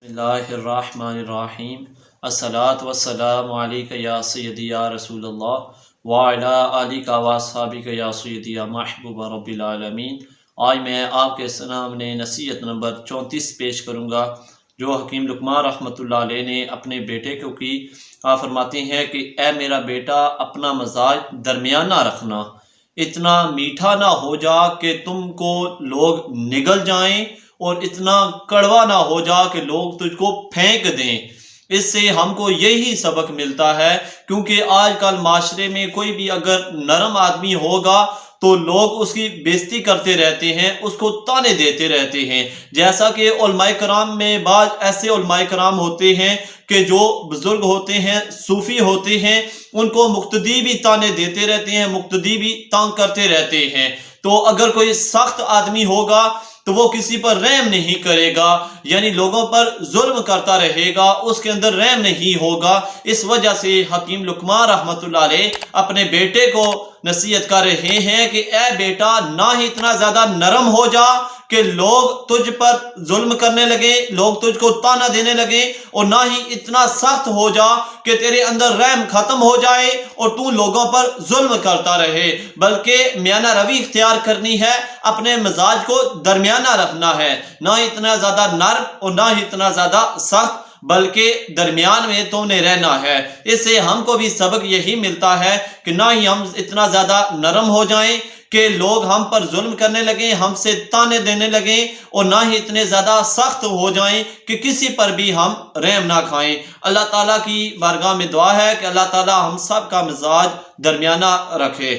اللہ الرحمن الرحیم الصلاۃ والسلام علیک یا سیدی یا رسول اللہ وآلہ آلک واصحابک یا سیدی یا محبوب رب العالمین۔ آج میں آپ کے سامنے نصیحت نمبر 34 پیش کروں گا جو حکیم لقمان رحمۃ اللہ علیہ نے اپنے بیٹے کو کی۔ آپ فرماتے ہیں کہ اے میرا بیٹا، اپنا مزاج درمیانہ رکھنا، اتنا میٹھا نہ ہو جا کہ تم کو لوگ نگل جائیں اور اتنا کڑوا نہ ہو جا کہ لوگ تجھ کو پھینک دیں۔ اس سے ہم کو یہی سبق ملتا ہے، کیونکہ آج کل معاشرے میں کوئی بھی اگر نرم آدمی ہوگا تو لوگ اس کی بےزتی کرتے رہتے ہیں، اس کو طعنے دیتے رہتے ہیں۔ جیسا کہ علماء کرام میں بعض ایسے علماء کرام ہوتے ہیں کہ جو بزرگ ہوتے ہیں، صوفی ہوتے ہیں، ان کو مقتدی بھی طعنے دیتے رہتے ہیں، مقتدی بھی تنگ کرتے رہتے ہیں۔ تو اگر کوئی سخت آدمی ہوگا تو وہ کسی پر رحم نہیں کرے گا، یعنی لوگوں پر ظلم کرتا رہے گا، اس کے اندر رحم نہیں ہوگا۔ اس وجہ سے حکیم لقمان رحمۃ اللہ علیہ اپنے بیٹے کو نصیحت کر رہے ہیں کہ اے بیٹا، نہ ہی اتنا زیادہ نرم ہو جا کہ لوگ تجھ پر ظلم کرنے لگیں، لوگ تجھ کو طعنہ دینے لگیں، اور نہ ہی اتنا سخت ہو جا کہ تیرے اندر رحم ختم ہو جائے اور تو لوگوں پر ظلم کرتا رہے، بلکہ میانہ روی اختیار کرنی ہے، اپنے مزاج کو درمیانہ رکھنا ہے، نہ اتنا زیادہ نرم اور نہ ہی اتنا زیادہ سخت، بلکہ درمیان میں تو نے رہنا ہے۔ اس سے ہم کو بھی سبق یہی ملتا ہے کہ نہ ہی ہم اتنا زیادہ نرم ہو جائیں کہ لوگ ہم پر ظلم کرنے لگیں، ہم سے طعنے دینے لگیں، اور نہ ہی اتنے زیادہ سخت ہو جائیں کہ کسی پر بھی ہم رحم نہ کھائیں۔ اللہ تعالیٰ کی بارگاہ میں دعا ہے کہ اللہ تعالیٰ ہم سب کا مزاج درمیانہ رکھے۔